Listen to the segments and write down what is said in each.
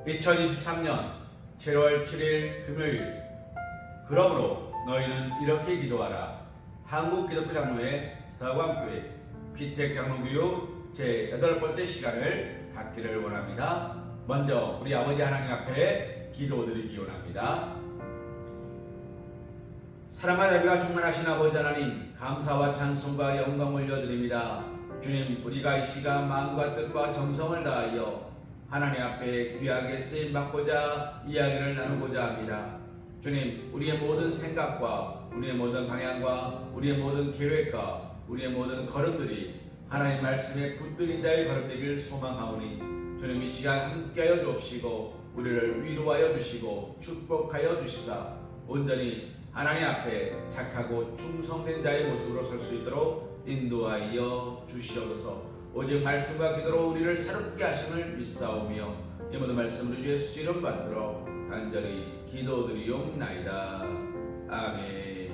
2023년 7월 7일 금요일. 그러므로 너희는 이렇게 기도하라. 한국기독교장로회 서광교회 피택장로교육 제8번째 시간을 갖기를 원합니다. 먼저 우리 아버지 하나님 앞에 기도드리기 원합니다. 사랑과 자비가 충만하신 아버지 하나님, 감사와 찬송과 영광을 올려드립니다. 주님, 우리가 이 시간 마음과 뜻과 정성을 다하여 하나님 앞에 귀하게 쓰임받고자 이야기를 나누고자 합니다. 주님, 우리의 모든 생각과 우리의 모든 방향과 우리의 모든 계획과 우리의 모든 걸음들이 하나님 말씀에 붙들린 자의 걸음되기를 소망하오니 주님, 이 시간 함께하여 주옵시고 우리를 위로하여 주시고 축복하여 주시사 온전히 하나님 앞에 착하고 충성된 자의 모습으로 설 수 있도록 인도하여 주시옵소서. 오직 말씀과 기도로 우리를 새롭게 하심을 믿사오며 이 모든 말씀으로 주 예수 이름 받들어 간절히 기도드리옵나이다. 아멘.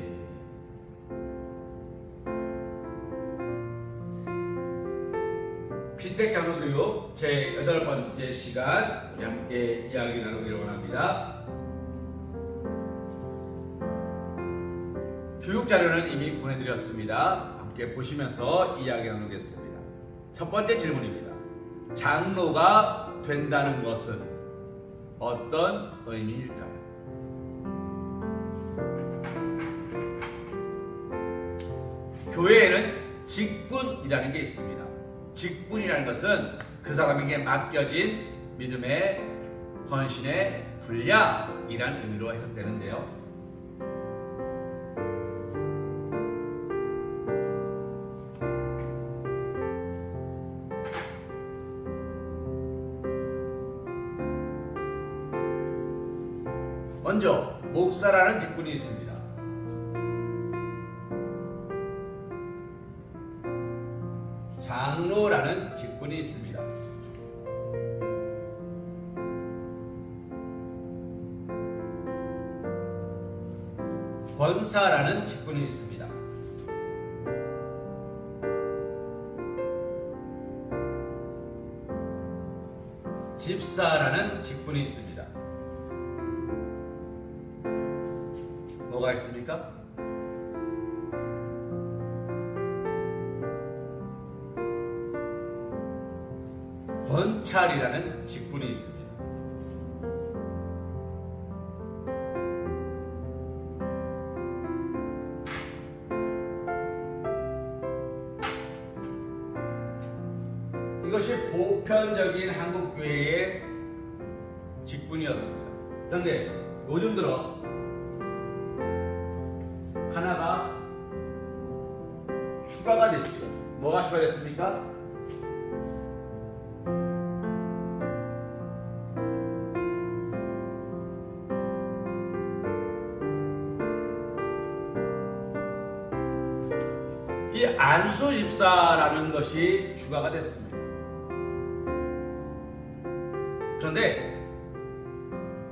피택장로교육 제8번째 시간 우리 함께 이야기 나누기를 원합니다. 교육자료는 이미 보내드렸습니다. 함께 보시면서 이야기 나누겠습니다. 첫 번째 질문입니다. 장로가 된다는 것은 어떤 의미일까요? 교회에는 직분이라는 게 있습니다. 직분이라는 것은 그 사람에게 맡겨진 믿음의 헌신의 분량이라는 의미로 해석되는데요. 먼저 목사라는 직분이 있습니다. 장로라는 직분이 있습니다. 권사라는 직분이 있습니다. 집사라는 직분이 있습니다. 뭐가 있습니까? 권찰이라는 직분이 있습니다. 이것이 보편적인 한국교회의 직분이었습니다. 그런데 요즘 들어 하나가 추가가 됐죠. 뭐가 추가됐습니까? 이 안수 집사라는 것이 추가가 됐습니다. 그런데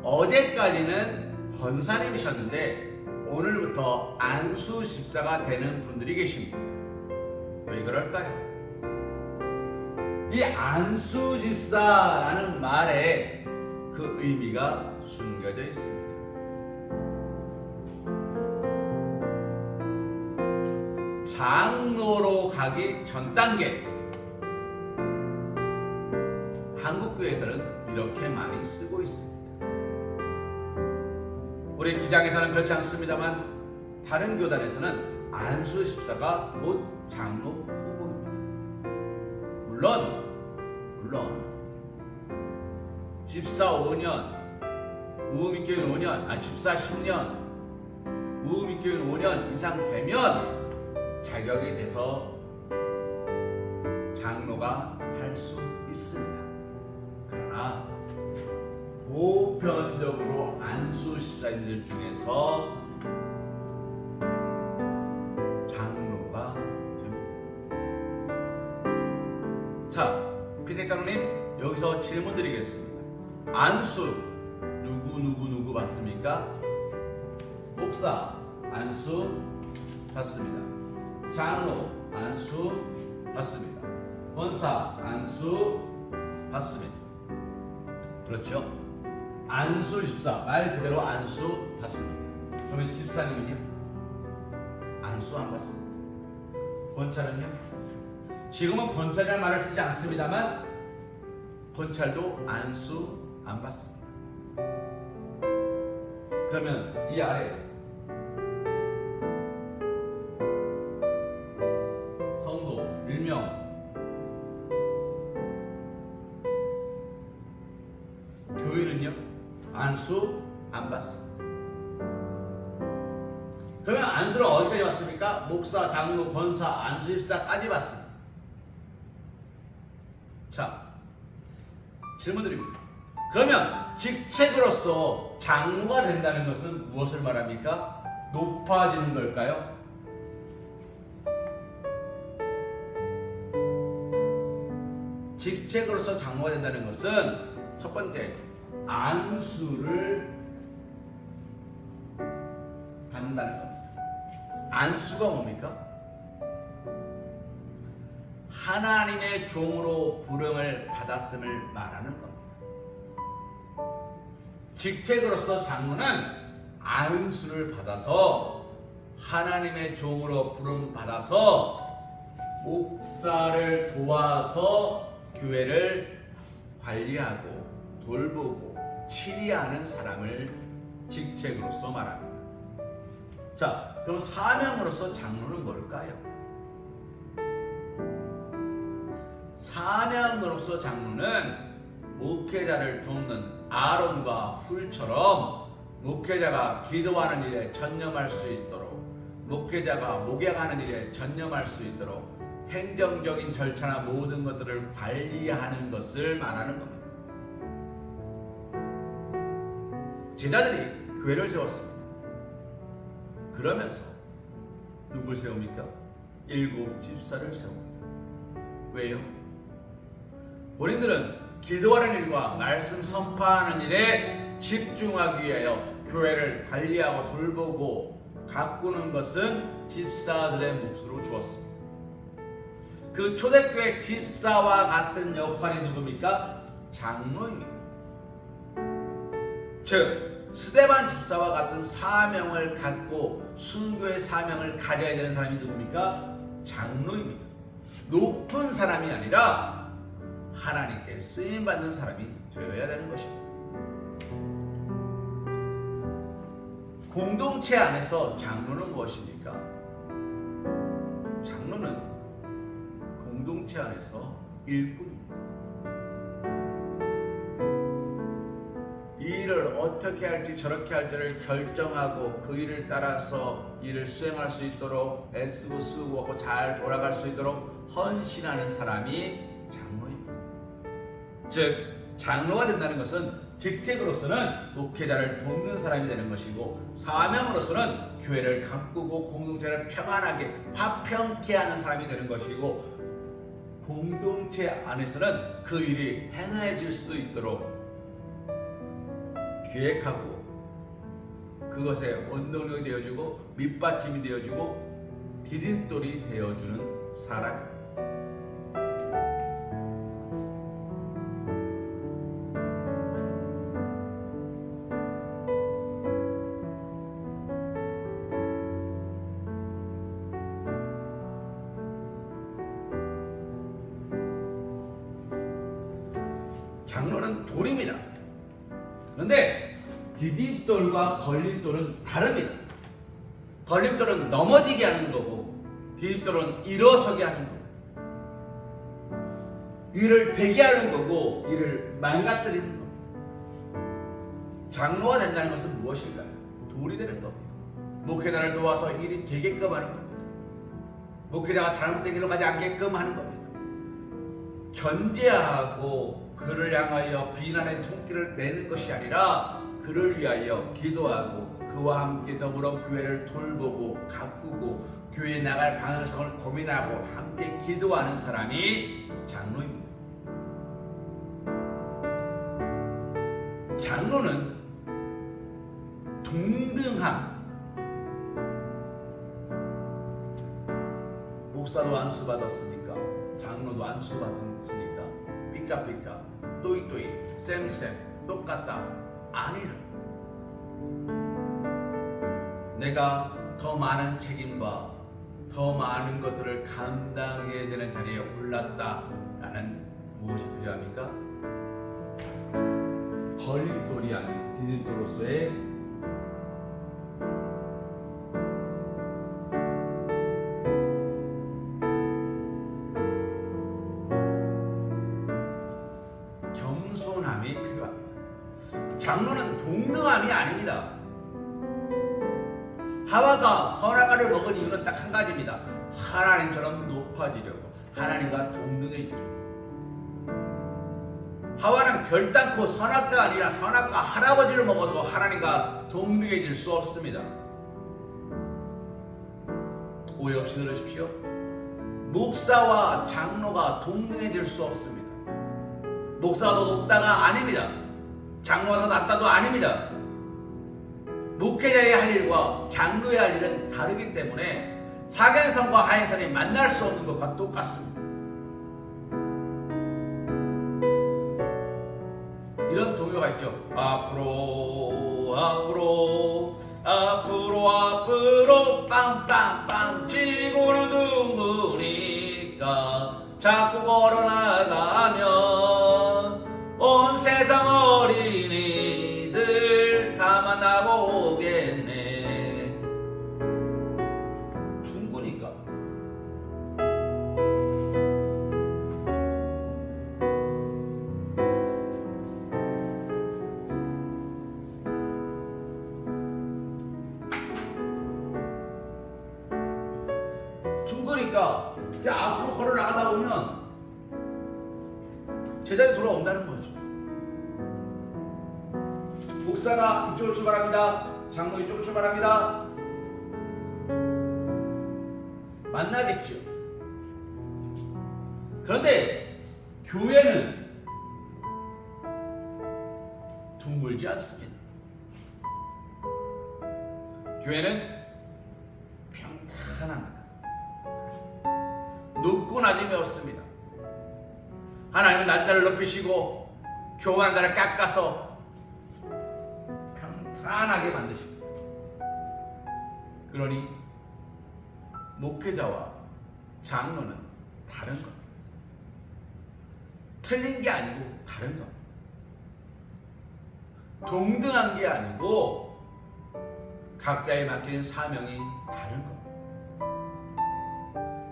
어제까지는 권사님이셨는데 오늘부터 안수 집사가 되는 분들이 계십니다. 왜 그럴까요? 이 안수 집사라는 말에 그 의미가 숨겨져 있습니다. 장로로 가기 전 단계, 한국교회에서는 이렇게 많이 쓰고 있습니다. 우리 기장에서는 그렇지 않습니다만 다른 교단에서는 안수 집사가 곧 장로 후보입니다. 물론 집사 5년, 우후밑교인 5년, 집사 10년, 우후밑교인 5년 이상 되면 자격이 돼서 장로가 할 수 있습니다. 그러나 보편적으로 안수 집사님들 중에서 장로가 됩니다. 자, 피택장로님 여기서 질문 드리겠습니다. 안수 누구 받습니까? 목사 안수 받습니다. 장로 안수 받습니다. 권사 안수 받습니다. 그렇죠? 안수 집사, 말 그대로 안수 받습니다. 그러면 집사님은요? 안수 안 받습니다. 권찰은요? 지금은 권찰이라는 말을 쓰지 않습니다만 권찰도 안수 안 받습니다. 그러면 이 아래 성도, 일명 교인은요? 안수 안 받습니다. 그러면 안수를 어디까지 받습니까? 목사, 장로, 권사, 안수집사까지 받습니다. 자, 질문 드립니다. 그러면 직책으로서 장로가 된다는 것은 무엇을 말합니까? 높아지는 걸까요? 직책으로서 장로가 된다는 것은 첫 번째, 안수를 받는다는 겁니다. 안수가 뭡니까? 하나님의 종으로 부름을 받았음을 말하는 겁니다. 직책으로서 장로는 안수를 받아서 하나님의 종으로 부름 받아서 목사를 도와서 교회를 관리하고 돌보고 치리하는 사람을 직책으로서 말합니다. 자, 그럼 사명으로서 장로는 뭘까요? 사명으로서 장로는 목회자를 돕는 아론과 훌처럼 목회자가 기도하는 일에 전념할 수 있도록, 목회자가 목양하는 일에 전념할 수 있도록 행정적인 절차나 모든 것들을 관리하는 것을 말하는 겁니다. 제자들이 교회를 세웠습니다. 그러면서 누굴 세웁니까? 7 집사를 세웁니다. 왜요? 본인들은 기도하는 일과 말씀 선포하는 일에 집중하기 위하여 교회를 관리하고 돌보고 가꾸는 것은 집사들의 몫으로 주었습니다. 그 초대교회 집사와 같은 역할이 누굽니까? 장로입니다. 즉 스데반 집사와 같은 사명을 갖고 순교의 사명을 가져야 되는 사람이 누굽니까? 장로입니다. 높은 사람이 아니라 하나님께 쓰임받는 사람이 되어야 되는 것입니다. 공동체 안에서 장로는 무엇입니까? 장로는 공동체 안에서 일꾼입니다. 이 일을 어떻게 할지 저렇게 할지를 결정하고 그 일을 따라서 일을 수행할 수 있도록 애쓰고 수고하고 잘 돌아갈 수 있도록 헌신하는 사람이 장로입니다. 즉 장로가 된다는 것은 직책으로서는 목회자를 돕는 사람이 되는 것이고, 사명으로서는 교회를 가꾸고 공동체를 평안하게 화평케 하는 사람이 되는 것이고, 공동체 안에서는 그 일이 행해질 수 있도록 기획하고 그것에 원동력이 되어주고 밑받침이 되어주고 디딤돌이 되어주는 사람입니다. 장로는 돌입니다. 그런데 디딤돌과 걸림돌은 다릅니다. 걸림돌은 넘어지게 하는 거고 디딤돌은 일어서게 하는 겁니다. 일을 되게 하는 거고 일을 망가뜨리는 겁니다. 장로가 된다는 것은 무엇인가요? 돌이 되는 겁니다. 목회자를 도와서 일이 되게끔 하는 겁니다. 목회자가 잘못된 길로 가지 않게끔 하는 겁니다. 견제하고 그를 향하여 비난의 통기를 내는 것이 아니라 그를 위하여 기도하고 그와 함께 더불어 교회를 돌보고 가꾸고 교회에 나갈 방향성을 고민하고 함께 기도하는 사람이 장로입니다. 장로는 동등함. 목사도 안수 받았으니까 장로도 안수 받았으니까 삐까삐까 또이또이 쌤쌤 똑같다 아니라 내가 더 많은 책임과 더 많은 것들을 감당해야 되는 자리에 올랐다라는 무엇이 필요합니까? 걸림돌이 아닌 디딤돌로서의 겸손함이 필요합니다. 장로는 동등함이 아닙니다. 하와가 선악과를 먹은 이유는 딱 한 가지입니다. 하나님처럼 높아지려고, 하나님과 동등해지려고. 하와는 결단코 선악과가 아니라 선악과 할아버지를 먹어도 하나님과 동등해질 수 없습니다. 오해 없이 들으십시오. 목사와 장로가 동등해질 수 없습니다. 목사가 더 높다가 아닙니다. 장로가 더 낮다도 아닙니다. 목회자의 할 일과 장로의 할 일은 다르기 때문에 사경선과 하행선이 만날 수 없는 것과 똑같습니다. 이런 동요가 있죠. 앞으로 앞으로 앞으로 앞으로 빵빵빵 지구는 둥그니까 자꾸 걸어나가면 온 세상 어린이들 다 만나고 오겠네. 중구니까. 중구니까 앞으로 걸어나가다 보면 제자리 돌아온다는 거죠. 목사가 이쪽으로 출발합니다. 장로 이쪽으로 출발합니다. 만나겠죠. 그런데 교회는 둥글지 않습니다. 교회는 평탄합니다. 높고 낮음이 없습니다. 하나님은 낮은 자를 높이시고 교만한 자를 깎아서 평탄하게 만드십니다. 그러니 목회자와 장로는 다른 겁니다. 틀린 게 아니고 다른 겁니다. 동등한 게 아니고 각자에 맡긴 사명이 다른 겁니다.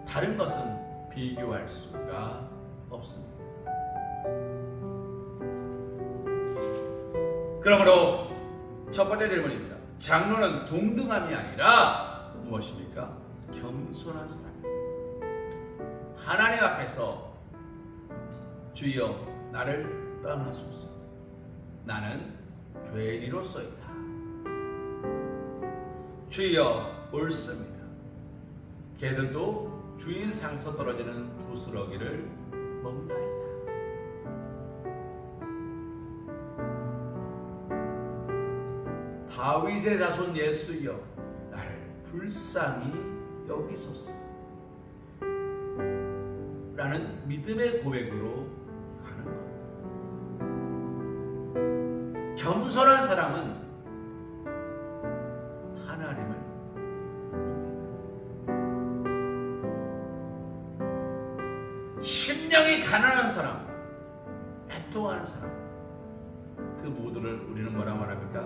다른 것은 비교할 수가 없습니다. 그러므로 첫 번째 질문입니다. 장로는 동등함이 아니라 무엇입니까? 겸손한 사람. 하나님 앞에서 주여 나를 떠나소서. 나는 죄인으로서이다. 주여 옳습니다. 개들도 주인 상서 떨어지는 부스러기를 먹나이다. 다윗의 자손 예수여 나를 불쌍히 여기소서 라는 믿음의 고백으로 가는 겁니다. 겸손한 사람은 하나님을 봅니다. 심령이 가난한 사람, 애통하는 사람, 그 모두를 우리는 뭐라 말합니까?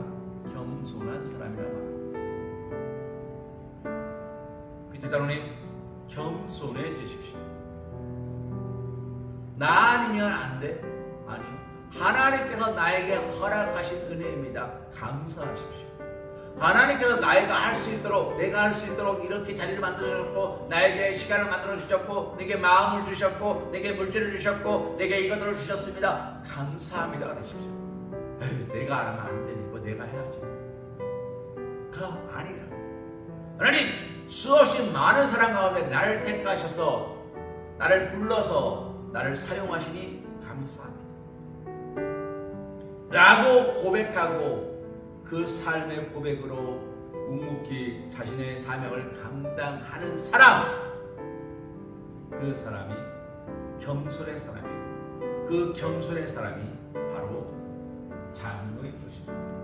겸손한 사람이라 말합니다. 비트다로님, 겸손해지십시오. 나 아니면 안 돼? 아니, 하나님께서 나에게 허락하신 은혜입니다. 감사하십시오. 하나님께서 나이가 할 수 있도록, 내가 할 수 있도록 이렇게 자리를 만들어줬고, 나에게 시간을 만들어 주셨고, 내게 마음을 주셨고, 내게 물질을 주셨고, 내게 이것들을 주셨습니다. 감사합니다. 그러십시오. 에이, 내가 안 하면 안 되니 뭐 내가 해야지. 그가 아니라 하나님 수없이 많은 사람 가운데 나를 택하셔서 나를 불러서 나를 사용하시니 감사합니다 라고 고백하고 그 삶의 고백으로 묵묵히 자신의 사명을 감당하는 사람, 그 사람이 겸손의 사람이고 그 겸손의 사람이 바로 장로인 것입니다.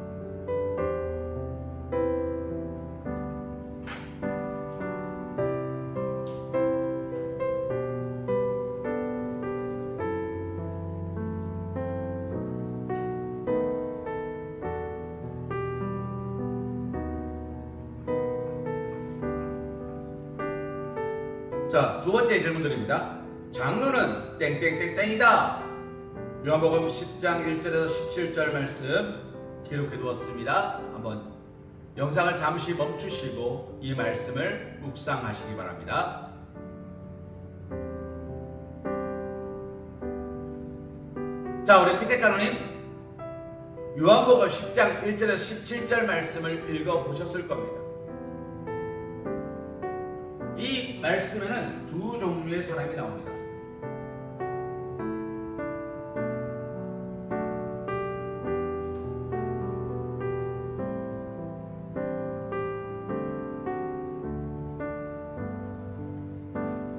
자, 두 번째 질문 드립니다. 장로는 땡땡땡땡이다. 요한복음 10장 1절에서 17절 말씀 기록해 두었습니다. 한번 영상을 잠시 멈추시고 이 말씀을 묵상하시기 바랍니다. 자, 우리 피테카노님 요한복음 10장 1절에서 17절 말씀을 읽어보셨을 겁니다. 이 말씀에는 두 종류의 사람이 나옵니다.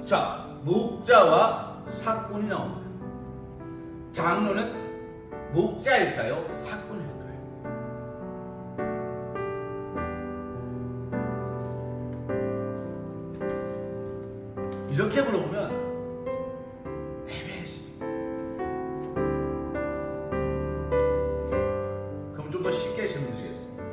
자, 목자와 사꾼이 나옵니다. 장로는 목자일까요? 사꾼일까요? 이렇게 물어보면 애매해집니다. 그럼 좀 더 쉽게 질문 드리겠습니다.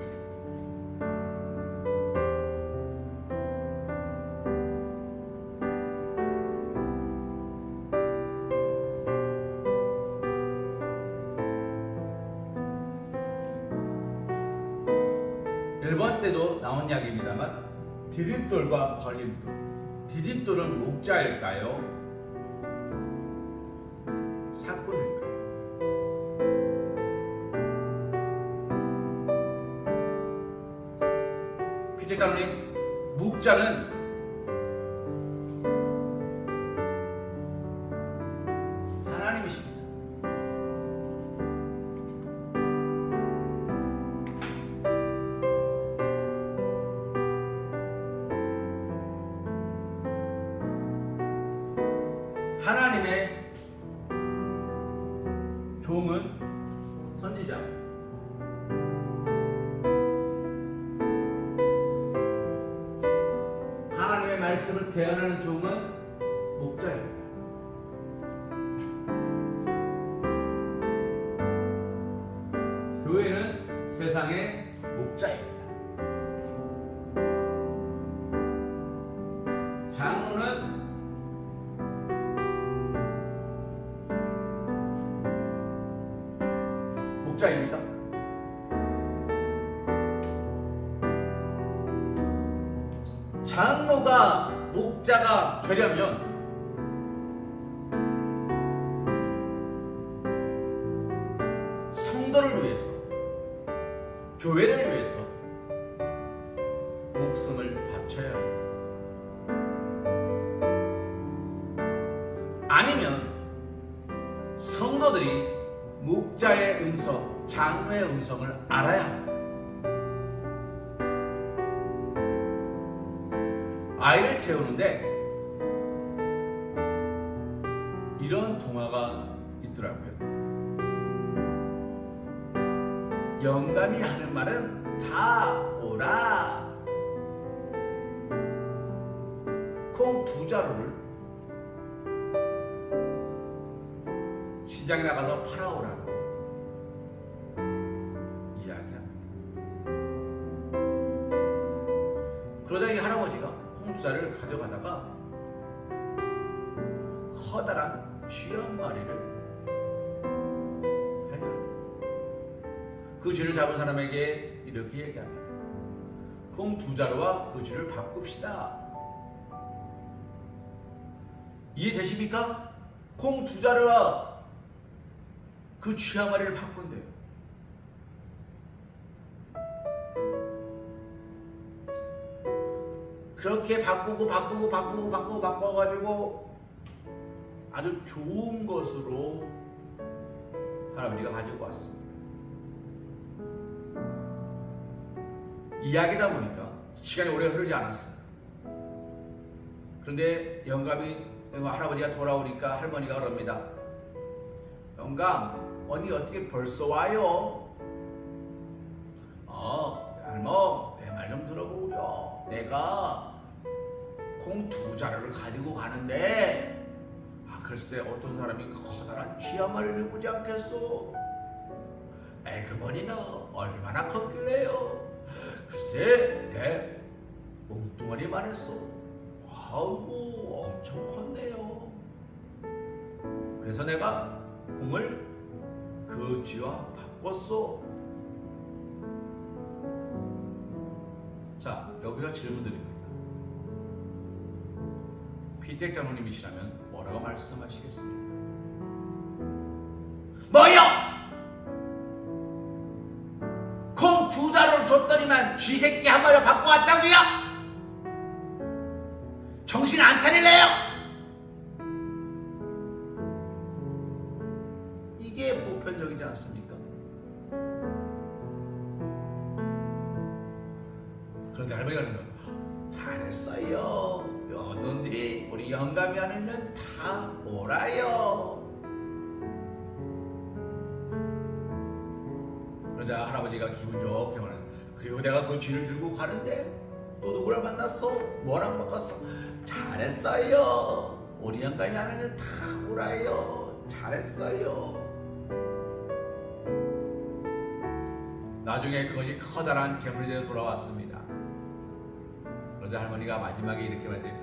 일본 때도 나온 이야기입니다만 디딤돌과 걸림돌. 디딤돌은 목자일까요? 사꾼일까요? 피테카노님, 목자는 하나님이십니다. 하나님의 종은 선지자, 하나님의 말씀을 대언하는 종은 목자입니다. 교회는 세상의 목자입니다. 장로는 목자입니까? 장로가 목자가 되려면 성도를 위해서, 교회를 위해서 목숨을 바쳐야 합니다. 아니면 성도들이 목자의 음성, 장로의 음성을 알아야 합니다. 아이를 채우는데 이런 동화가 있더라고요. 영감이 하는 말은 다 오라. 콩 2자루를 시장에 나가서 팔아오라고 이야기합니다. 그러자 이 할아버지가 콩 2자루를 가져가다가 커다란 쥐 한 마리를 발견합니다. 그 쥐를 잡은 사람에게 이렇게 얘기합니다. 콩 2자루와 그 쥐를 바꿉시다. 이해되십니까? 콩 2자루와 그 쥐 한 마리를 바꾼대요. 그렇게 바꿔가지고 아주 좋은 것으로 할아버지가 가지고 왔습니다. 이야기다 보니까 시간이 오래 흐르지 않았어요. 그런데 영감이 할아버지가 돌아오니까 할머니가 그럽니다. 영감, 언니 어떻게 벌써 와요? 할머, 내 말 좀 들어보렴. 내가 콩 2자루를 가지고 가는데 글쎄 어떤 사람이 커다란 쥐 한 마리를 보지 않겠소? 에그머니는 얼마나 컸길래요? 글쎄 내 뭉뚱아리만 했어. 아이고 엄청 컸네요. 그래서 내가 공을 그 쥐와 바꿨어. 자, 여기서 질문 드립니다. 피택 장로님이시라면 뭐라고 말씀하시겠습니까? 뭐요? 공 2자루를 줬더니만 쥐새끼 한 마리 바꿔 왔다고요? 정신 안 차릴래요? 이게 보편적이지 않습니까? 그런데 할머니가 그러는 거예요. 잘했어요. 여든지 우리 영감이 하는 다 오라요. 그러자 할아버지가 기분 좋게 말하는, 그리고 내가 그 쥐를 들고 가는데 또 누구를 만났어? 뭐랑 바꿨어? 잘했어요. 우리 영감이 하는 다 오라요. 잘했어요. 나중에 그것이 커다란 재물이 되어 돌아왔습니다. 그러자 할머니가 마지막에 이렇게 말했대요.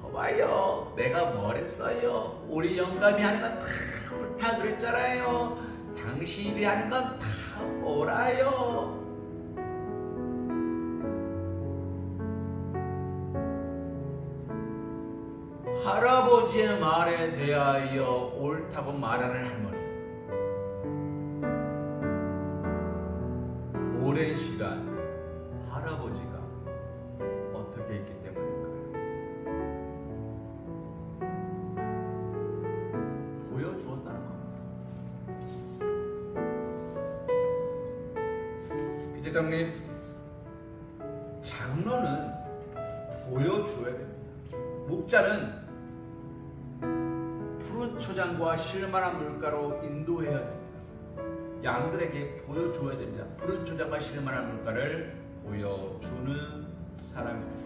거봐요, 내가 뭘 했어요? 우리 영감이 하는 건 다 옳다 그랬잖아요. 당신이 하는 건 다 옳아요. 할아버지의 말에 대하여 옳다고 말하는 할머니. 오랜 시간 할아버지가 어떻게 했기 때문일까요? 보여주었다는 겁니다. 피대장님, 장로는 보여줘야 됩니다. 목자는 푸른 초장과 실만한 물가로 인도해야 됩니다. 양들에게 보여줘야 됩니다. 푸른 초장과 실만한 물가를 보여주는 사람입니다.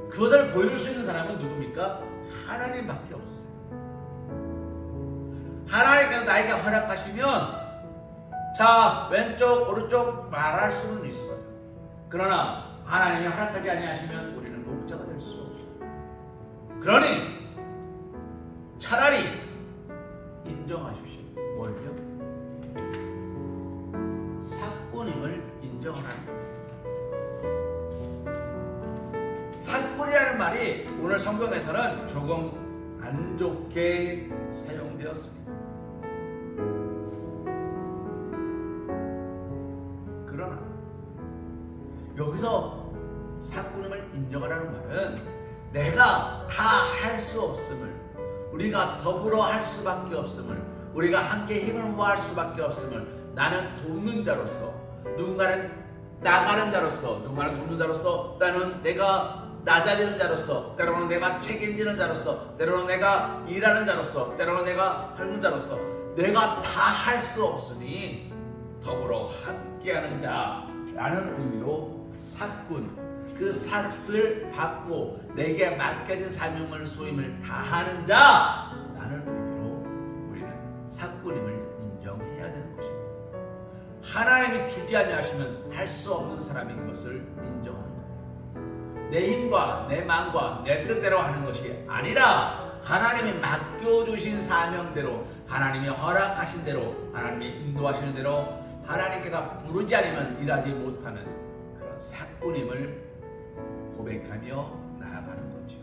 그것을 보여줄 수 있는 사람은 누굽니까? 하나님밖에 없으세요. 하나님께서 나에게 허락하시면 자, 왼쪽 오른쪽 말할 수는 있어요. 그러나 하나님이 허락하지 아니하시면 우리는 목자가 될 수 없어요. 그러니 차라리 인정하십시오. 뭘요? 사꾼임을 인정하라는 겁니다. 사꾼이라는 말이 오늘 성경에서는 조금 안 좋게 사용되었습니다. 그러나 여기서 사꾼임을 인정하라는 말은 내가 다 할 수 없음을, 우리가 더불어 할 수밖에 없음을, 우리가 함께 힘을 모아 할 수밖에 없음을, 나는 돕는 자로서, 누군가는 나가는 자로서, 누군가는 돕는 자로서, 나는 내가 낮아지는 자로서, 때로는 내가 책임지는 자로서, 때로는 내가 일하는 자로서, 때로는 내가 하는 자로서 내가 다 할 수 없으니 더불어 함께하는 자라는 의미로 사꾼, 그 삭을 받고 내게 맡겨진 사명을 소임을 다하는 자라는 의미로 우리는 사꾼임을 인정해야 되는 것입니다. 하나님이 주지 아니하시면 할 수 없는 사람인 것을 인정하는 겁니다. 내 힘과 내 마음과 내 뜻대로 하는 것이 아니라 하나님이 맡겨주신 사명대로, 하나님이 허락하신 대로, 하나님이 인도하시는 대로, 하나님께서 부르지 않으면 일하지 못하는 그런 사꾼임을 고백하며 나아가는 거죠.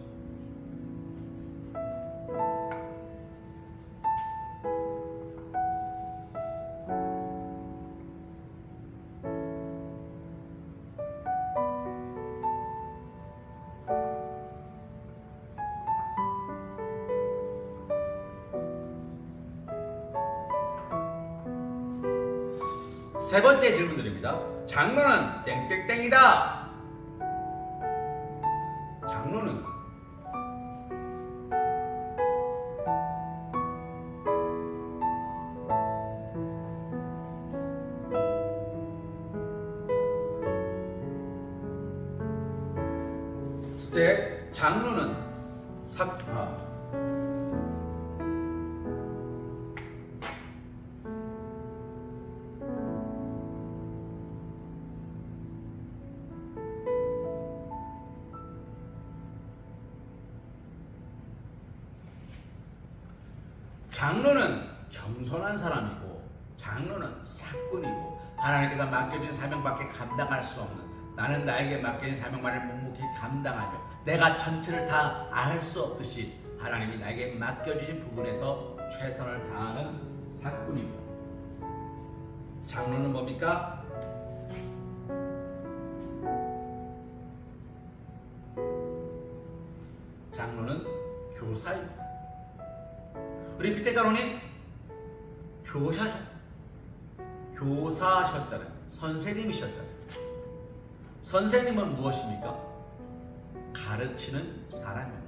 세 번째 질문 드립니다. 장로는 땡땡땡이다. 장로는 장로는 장로는 겸손한 사람이고 장로는 사꾼이고 하나님께서 맡겨진 사명밖에 감당할 수 없는, 나는 나에게 맡겨진 사명만을 묵묵히 감당하며 내가 전체를 다 알 수 없듯이 하나님이 나에게 맡겨진 부분에서 최선을 다하는 사꾼이며, 장로는 뭡니까? 장로는 교사입니다. 우리 피태 장로님 교사하셨잖아요. 선생님이셨잖아요. 선생님은 무엇입니까? 가르치는 사람입니다.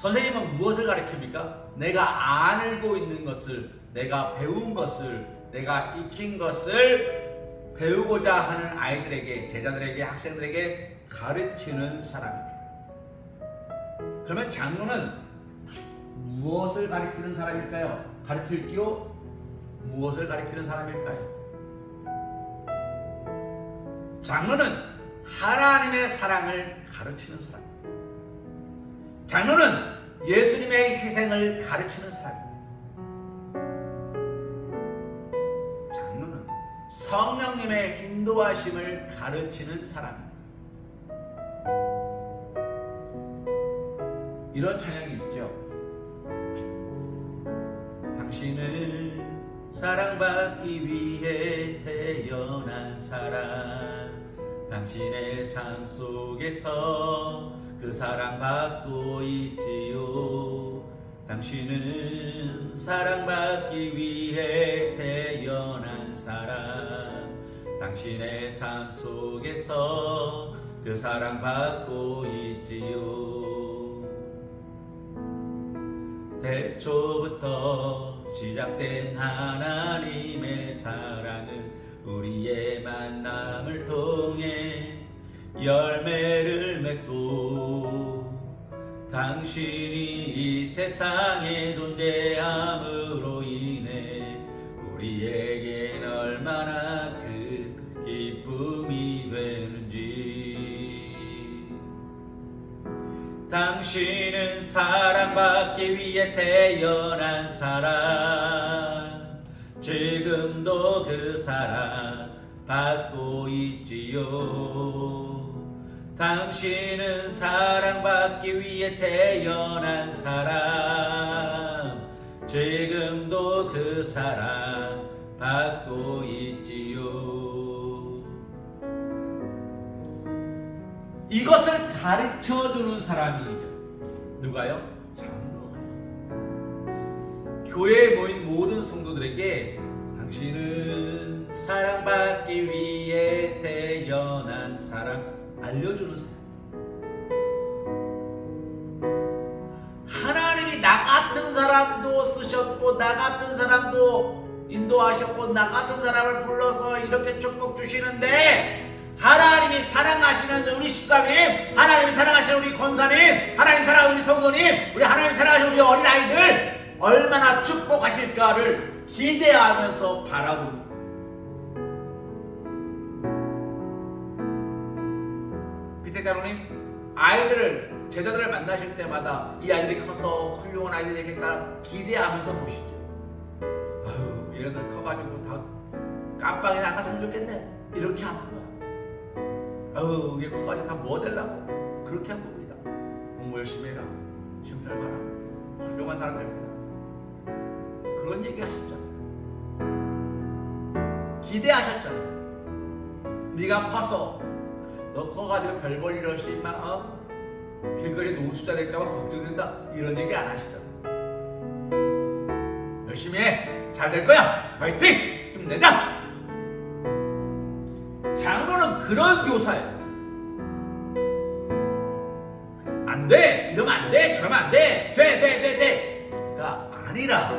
선생님은 무엇을 가르칩니까? 내가 알고 있는 것을, 내가 배운 것을, 내가 익힌 것을 배우고자 하는 아이들에게, 제자들에게, 학생들에게 가르치는 사람입니다. 그러면 장로는 무엇을 가르치는 사람일까요? 가르칠 기호 무엇을 가르치는 사람일까요? 장로는 하나님의 사랑을 가르치는 사람입니다. 장로는 예수님의 희생을 가르치는 사람입니다. 장로는 성령님의 인도하심을 가르치는 사람입니다. 이런 찬양이 있죠. 당신은 사랑받기 위해 태어난 사람, 당신의 삶 속에서 그 사랑받고 있지요. 당신은 사랑받기 위해 태어난 사람, 당신의 삶 속에서 그 사랑받고 있지요. 태초부터 시작된 하나님의 사랑은 우리의 만남을 통해 열매를 맺고, 당신이 이 세상에 존재함으로 인해 우리에겐 얼마나 큰 기쁨이 되는지. 당신은 사랑받기 위해 태어난 사람, 지금도 그 사랑 받고 있지요. 당신은 사랑받기 위해 태어난 사람, 지금도 그 사랑 받고 있지요. 이것을 가르쳐주는 사람이에요. 누가요? 장로가요. 교회에 모인 모든 성도들에게 당신은 사랑받기 위해 태어난 사람 알려주는 사람. 하나님이 나 같은 사람도 쓰셨고, 나 같은 사람도 인도하셨고, 나 같은 사람을 불러서 이렇게 축복 주시는데, 하나님이 사랑하시는 우리 집사님, 하나님이 사랑하시는 우리 권사님, 하나님 사랑하는 우리 성도님, 우리 하나님 사랑하시는 우리 어린아이들 얼마나 축복하실까를 기대하면서 바라보는 거예요. 피태자로님, 아이들을, 제자들을 만나실 때마다 이 아이들이 커서 훌륭한 아이들이 되겠다 기대하면서 보시죠. 아유, 얘네들 커가지고 다 깜빵에 나갔으면 좋겠네, 이렇게 하는 거야. 아유, 얘 커가지고 다 뭐 되려고 그렇게 한 겁니다. 공부 열심히 해라, 시험 잘 봐라, 훌륭한 사람 될 거다, 그런 얘기 하셨잖아요. 기대하셨잖아요. 네가 커서, 너 커가지고 별 볼 일 없이 막 길거리에 노숙자 될까봐 걱정된다, 이런 얘기 안 하시잖아요. 열심히 해, 잘 될 거야, 화이팅, 힘내자. 장로는 그런 교사예요. 안 돼, 이러면 안 돼, 저러면 안 돼, 가 아니라,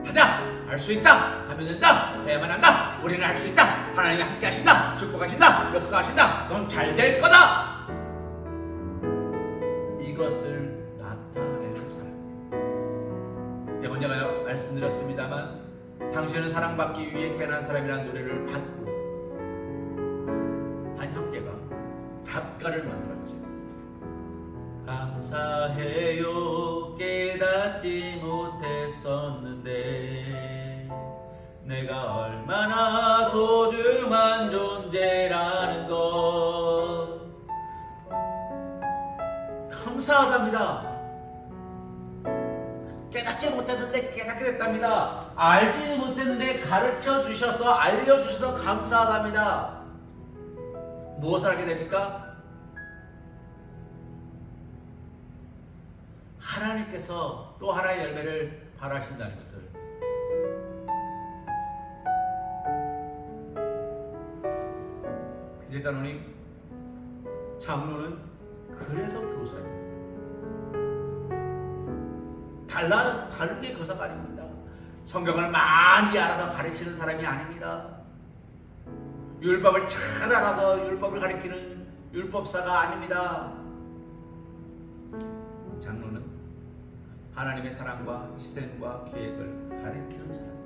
하자, 할 수 있다, 하면 된다, 해야만 한다, 우리는 할 수 있다, 하나님이 함께 하신다, 축복하신다, 역사하신다, 넌 잘 될 거다, 이것을 나타내는 사람이에요. 제가 먼저 말씀드렸습니다만, 당신은 사랑받기 위해 태어난 사람이라는 노래를 받고 한 형제가 답가를 만들었죠. 감사해요. 깨닫지 못했었는데 내가 얼마나 소중한 존재라는 것 감사하답니다. 깨닫지 못했는데 깨닫게 됐답니다. 알지 못했는데 가르쳐 주셔서 알려주셔서 감사하답니다. 무엇을 하게 됩니까? 하나님께서 또 하나의 열매를 바라신다는 것을 피대장로님, 장로는 그래서 교사입니다. 다른 게 교사가 아닙니다. 성경을 많이 알아서 가르치는 사람이 아닙니다. 율법을 잘 알아서 율법을 가르치는 율법사가 아닙니다. 장로는 하나님의 사랑과 희생과 계획을 가르치는 사람.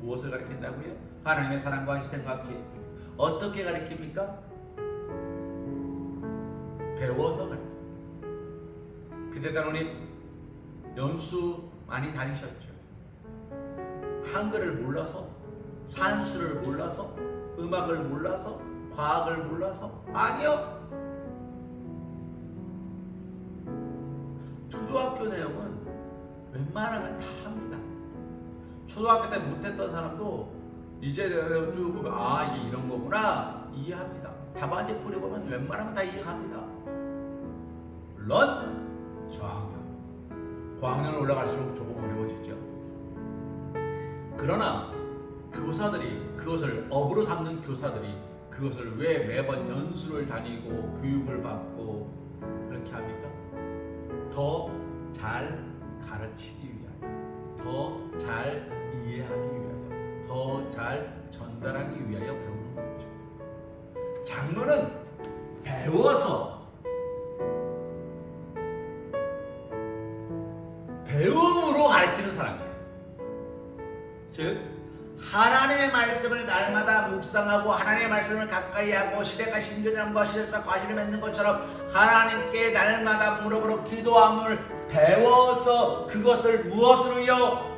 무엇을 가르친다고요? 하나님의 사랑과 희생과 계획. 어떻게 가르칩니까? 배워서 가르칩니다. 피대장로님 연수 많이 다니셨죠? 한글을 몰라서, 산수를 몰라서, 음악을 몰라서, 과학을 몰라서? 아니요. 초등학교 내용은 웬만하면 다 합니다. 초등학교 때 못했던 사람도 이제 쭉 보면 아 이게 이런 거구나 이해합니다. 답안지 풀이보면 웬만하면 다 이해합니다. 물론 저학년 고학년을 올라갈수록 조금 어려워지죠. 그러나 교사들이 그것을 업으로 삼는 교사들이 그것을 왜 매번 연수를 다니고 교육을 받고 그렇게 합니까? 더 잘 가르치기 위하여, 더 잘 이해하기 위하여, 더 잘 전달하기 위하여 배우는 거죠. 장로는 배워서 배움으로 가르치는 사람이에요. 즉 하나님의 말씀을 날마다 묵상하고 하나님의 말씀을 가까이 하고 시대가 신교장과 시대가 과실을 맺는 것처럼 하나님께 날마다 무릎으로 기도함을 배워서 그것을 무엇으로요?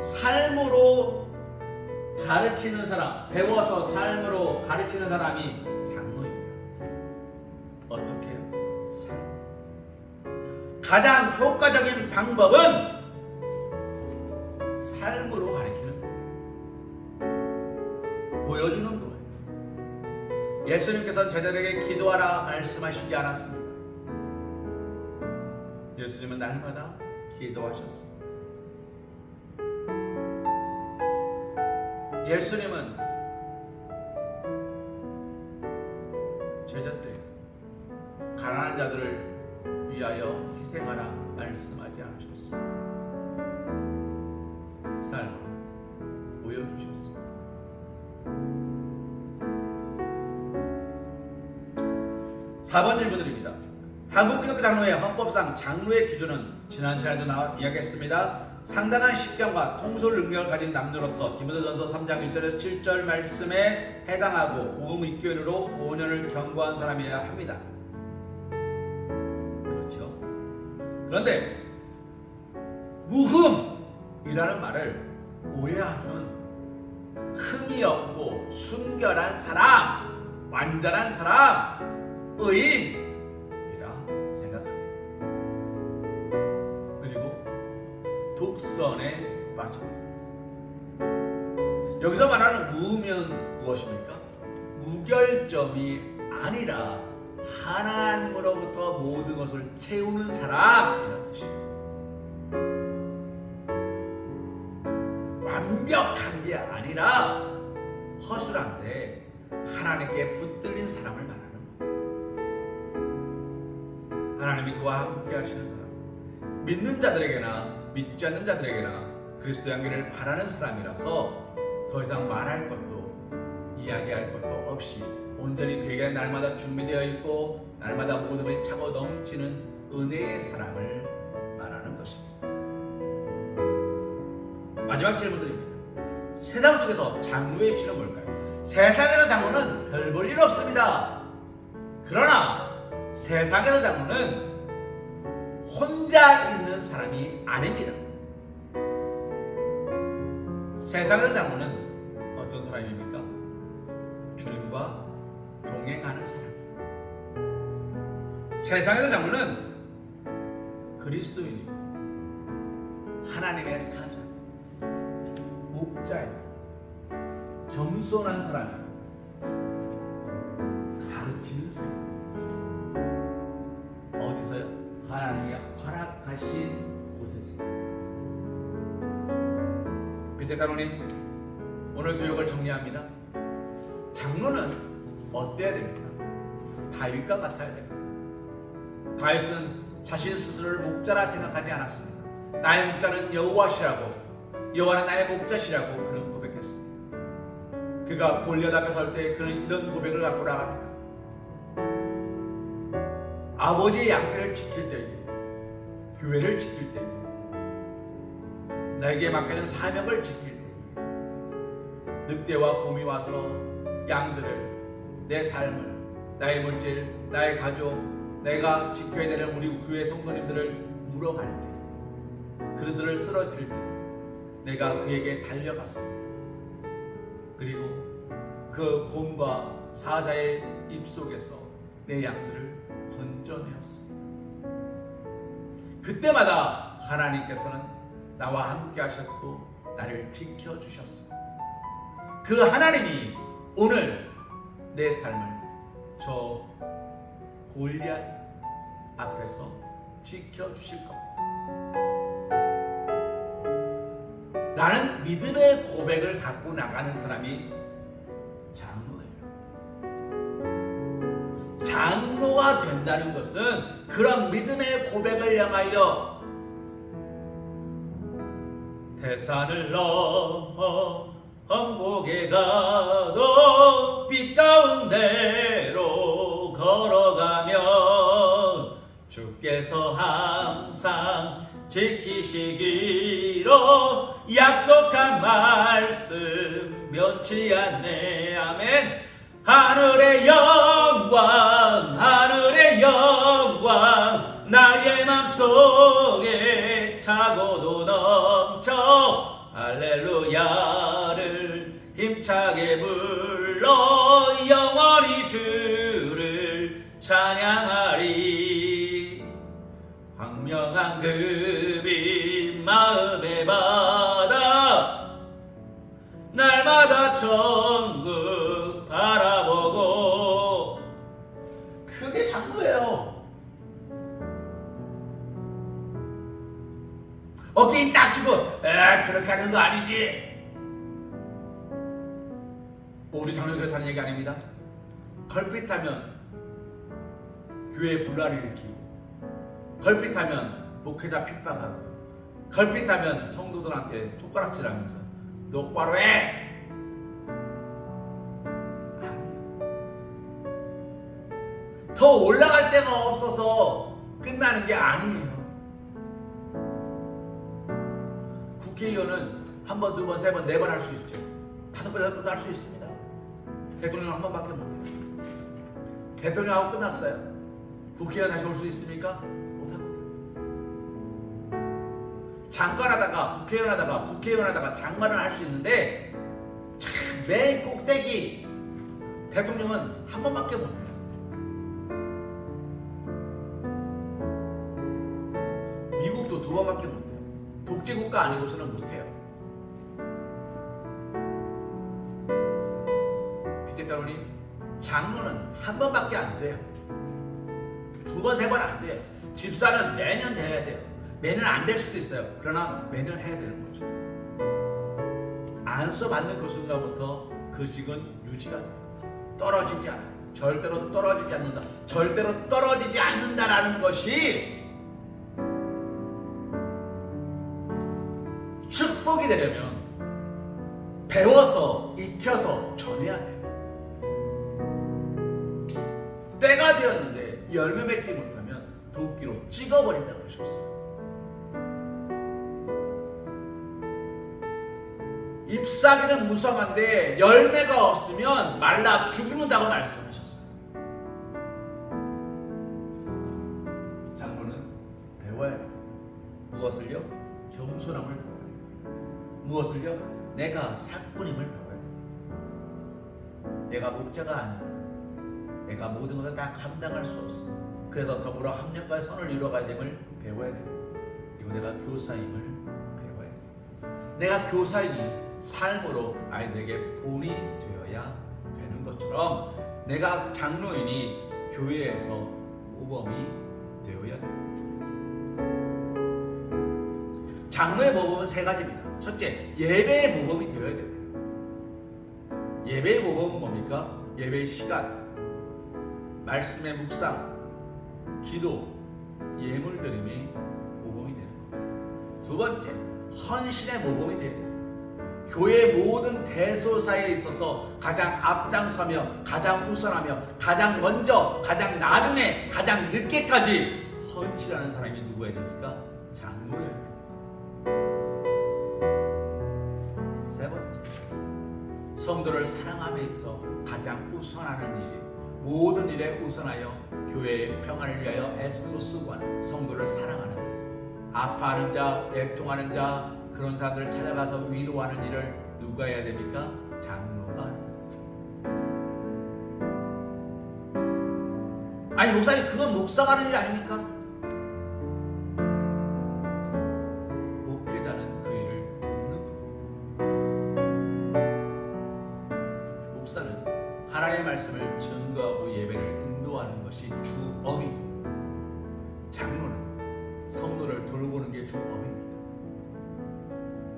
삶으로 가르치는 사람, 배워서 삶으로 가르치는 사람이 장로입니다. 어떻게 해요? 삶. 가장 효과적인 방법은 삶으로 가르치는 거예요. 보여주는 거예요. 예수님께서는 제자들에게 기도하라 말씀하시지 않았습니다. 예수님은 날마다 기도하셨습니다. 예수님은 제자들에게 가난한 자들을 위하여 희생하라 말씀하지 않으셨습니다. 삶을 보여주셨습니다. (4번) 질문드립니다. 한국기독교 장로회 헌법상 장로의 기준은 지난 시간에도 이야기했습니다. 상당한 식견과 통솔 능력을 가진 남녀로서 디모데전서 3장 1절에서 7절 말씀에 해당하고 우음익교인으로 5년을 경고한 사람이어야 합니다. 그렇죠? 그런데 무흠이라는 말을 오해하면 흠이 없고 순결한 사람, 완전한 사람, 의인이라 생각합니다. 그리고 독선에 빠집니다. 여기서 말하는 무면 무엇입니까? 무결점이 아니라 하나님으로부터 모든 것을 채우는 사람이라는 뜻입니다. 완벽한 게 아니라 허술한데 하나님께 붙들린 사람을 말하는 거예요. 하나님이 그와 함께 하시는 사람, 믿는 자들에게나 믿지 않는 자들에게나 그리스도의 향기를 바라는 사람이라서 더 이상 말할 것도 이야기할 것도 없이 온전히 그에게 날마다 준비되어 있고 날마다 모든 것이 차고 넘치는 은혜의 사랑을 말하는 것입니다. 마지막 질문 드립니다. 세상 속에서 장로의 위치는 뭘까요? 세상에서 장로는 별 볼 일 없습니다. 그러나 세상에서 장로는 혼자 있는 사람이 아닙니다. 세상에서 장로는 어떤 사람입니까? 주님과 동행하는 사람. 세상에서 장로는 그리스도인이고 하나님의 사자, 목자예요. 겸손한 사람이에요. 가르치는 사람. 어디서요? 하나님이 허락하신 곳에서. 비대가노님, 오늘 교육을 정리합니다. 장로는 어때야 됩니까? 다윗과 같아야 됩니다. 다윗은 자신 스스로를 목자라 생각하지 않았습니다. 나의 목자는 여호와시라고, 여호와는 나의 목자시라고 그는 고백했습니다. 그가 골리앗 앞에 설 때 그는 이런 고백을 갖고 나갑니다. 아버지의 양떼를 지킬 때에, 교회를 지킬 때에, 나에게 맡겨진 사명을 지킬 때에, 늑대와 곰이 와서 양들을, 내 삶을, 나의 물질, 나의 가족, 내가 지켜야 되는 우리 교회 성도님들을 물어갈 때, 그들을 쓰러뜨릴 때 내가 그에게 달려갔습니다. 그리고 그 곰과 사자의 입속에서 내 양들을 건져내었습니다. 그때마다 하나님께서는 나와 함께 하셨고 나를 지켜주셨습니다. 그 하나님이 오늘 내 삶을 저 골리앗 앞에서 지켜주실 겁니다. 라는 믿음의 고백을 갖고 나가는 사람이 장로예요. 장로가 된다는 것은 그런 믿음의 고백을 향하여 태산을 넘어 험곡에 가도 빛 가운데로 걸어가면 주께서 항상 지키시기로 약속한 말씀 변치 않네. 아멘. 하늘의 영광, 하늘의 영광, 나의 맘속에 차고도 넘쳐 할렐루야를 힘차게 불러 영원히 주를 찬양하리. 광명한 그 빛 마음의 바다, 날마다 천국 바라보고. 그게 장로예요. 어깨 딱 주고 그렇게 하는 거 아니지. 우리 장로는 그렇다는 얘기 아닙니다. 걸핏하면 교회에 분란을 일으키고, 걸핏하면 목회자 핍박하고, 걸핏하면 성도들한테 손가락질하면서 똑바로 해! 더 올라갈 데가 없어서 끝나는 게 아니에요. 국회의원은 한 번, 두 번, 세 번, 네 번 할 수 있죠. 다섯 번, 여섯 번도 할 수 있습니다. 대통령 한 번밖에 못해요. 대통령하고 끝났어요. 국회의원 다시 올 수 있습니까? 못합니다. 장관하다가 국회의원 하다가 장관을 할 수 있는데 참 맨 꼭대기 대통령은 한 번밖에 못해요. 미국도 두 번밖에 못해요. 독재국가 아니고서는 못해요. 비대가로님, 장로는 한 번밖에 안 돼요. 두 번, 세 번 안 돼요. 집사는 매년 돼야 돼요. 매년 안 될 수도 있어요. 그러나 매년 해야 되는 거죠. 안수받는 그 순간부터 그 식은 유지가 돼요. 떨어지지 않아요. 절대로 떨어지지 않는다. 절대로 떨어지지 않는다라는 것이 축복이 되려면 배워서 익혀서 전해야 돼요. 때가 되었는데 열매 맺지 못하면 도끼로 찍어버린다고 하셨어요. 잎사귀는 무성한데 열매가 없으면 말라 죽는다고 말씀하셨어요. 장로는 배워야 됩니다. 무엇을요? 겸손함을 배워야 됩니다. 무엇을요? 내가 사꾼임을 배워야 됩니다. 내가 목자가 아니고 내가 모든 것을 다 감당할 수 없습니다. 그래서 더불어 합력과 선을 이루어가야 됨을 배워야 됩니다. 그리고 내가 교사임을 배워야 됩니다. 내가 교사이니 삶으로 아이들에게 본이 되어야 되는 것처럼 내가 장로인이 교회에서 모범이 되어야 됩니다. 장로의 모범은 세 가지입니다. 첫째, 예배의 모범이 되어야 됩니다. 예배의 모범은 뭡니까? 예배의 시간, 말씀의 묵상, 기도, 예물 드림이 모범이 되는 겁니다. 두 번째, 헌신의 모범이 되어야 됩니다. 교회 모든 대소사에 있어서 가장 앞장서며 가장 우선하며 가장 먼저 가장 나중에 가장 늦게까지 헌신하는 사람이 누구여야 됩니까? 장로여야 됩니다. 세 번째, 성도를 사랑함에 있어 가장 우선하는 일이 모든 일에 우선하여 교회의 평안을 위하여 애쓰고 수고하는 성도를 사랑하는 아파하는 자, 애통하는 자 그런 사람들을 찾아가서 위로하는 일을 누가 해야 됩니까? 장로가 합니다. 아니 목사님 그건 목사가 하는 일 아닙니까? 목회자는 그 일을 돕는 겁니다. 목사는 하나님의 말씀을 증거하고 예배를 인도하는 것이 주업이고 장로는 성도를 돌보는 게 주업입니다.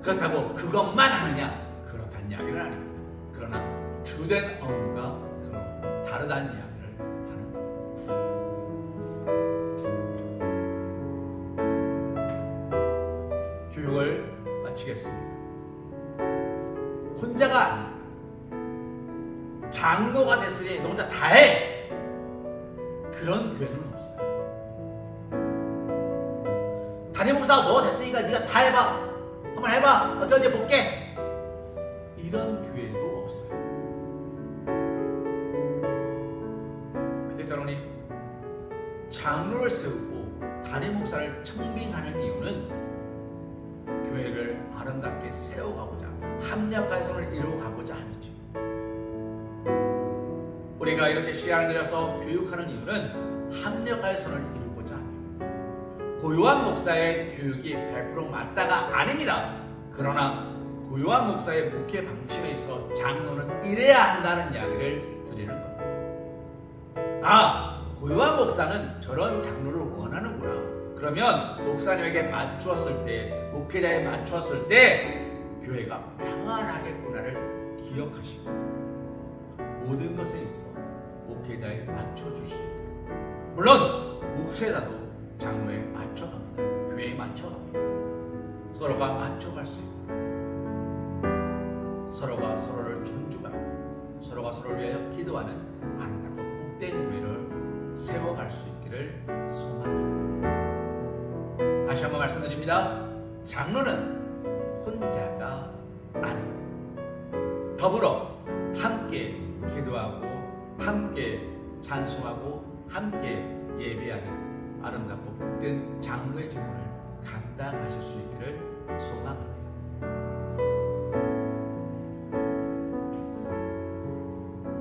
그렇다고 그것만 하느냐? 그렇다는 이야기는 아닙니다. 그러나 주된 업무가 서로 다르다는 이야기를 하는 겁니다. 교육을 마치겠습니다. 혼자가 아닙니다. 장로가 됐으니 너 혼자 다 해! 그런 교회는 없어요. 담임목사가 너 됐으니까 네가 다 해봐! 한번 해봐. 어떤지 볼게. 이런 교회도 없어요. 피택장로님, 장로를 세우고 담임 목사를 청빙하는 이유는 교회를 아름답게 세워가고자 합력의 선을 이루어가고자 함이죠. 우리가 이렇게 시간을 들여서 교육하는 이유는 합력의 선을 이루고자 합니다. 고요한 목사의 교육이 100% 맞다가 아닙니다. 그러나 고요한 목사의 목회 방침에 있어 장로는 이래야 한다는 이야기를 드리는 겁니다. 아, 고요한 목사는 저런 장로를 원하는구나. 그러면 목사님에게 맞추었을 때, 목회자에 맞추었을 때 교회가 평안하겠구나를 기억하시고 모든 것에 있어 목회자에 맞춰주십니다. 물론 목회자도 장로에 맞춰갑니다. 교회에 맞춰갑니다. 서로가 맞춰갈 수 있도록 서로가 서로를 존중하고 서로가 서로를 위하여 기도하는 아름답고 복된 교회를 세워갈 수 있기를 소망합니다. 다시 한번 말씀드립니다. 장로는 혼자가 아닙니다. 더불어 함께 기도하고 함께 찬송하고 함께 예배하는 아름답고 복된 장로의 직분을 감당하실 수 있기를 소망합니다.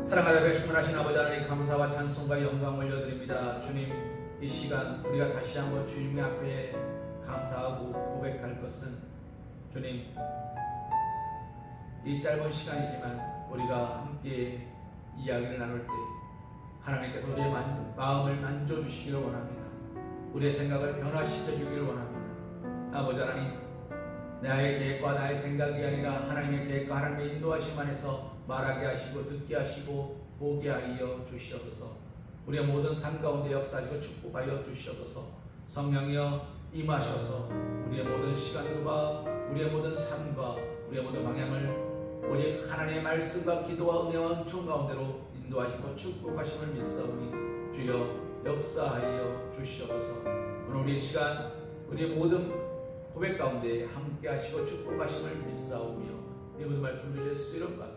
사랑하여 충만하신 아버지 하나님 감사와 찬송과 영광 올려드립니다. 주님, 이 시간 우리가 다시 한번 주님 앞에 감사하고 고백할 것은 주님, 이 짧은 시간이지만 우리가 함께 이야기를 나눌 때 하나님께서 우리의 마음을 만져주시기를 원합니다. 우리의 생각을 변화시켜주기를 원합니다. 아버지 하나님, 나의 계획과 나의 생각이 아니라 하나님의 계획과 하나님의 인도하심 안에서 말하게 하시고 듣게 하시고 보게 하여 주시옵소서. 우리의 모든 삶 가운데 역사하시고 축복하여 주시옵소서. 성령이여 임하셔서 우리의 모든 시간과 우리의 모든 삶과 우리의 모든 방향을 오직 하나님의 말씀과 기도와 은혜와 은총 가운데로 인도하시고 축복하심을 믿사오니 주여 역사하여 주시옵소서. 오늘 우리의 시간 우리의 모든 고백 가운데 함께 하시고 축복하심을 믿사오며 이 모든 말씀을 예수 이름 받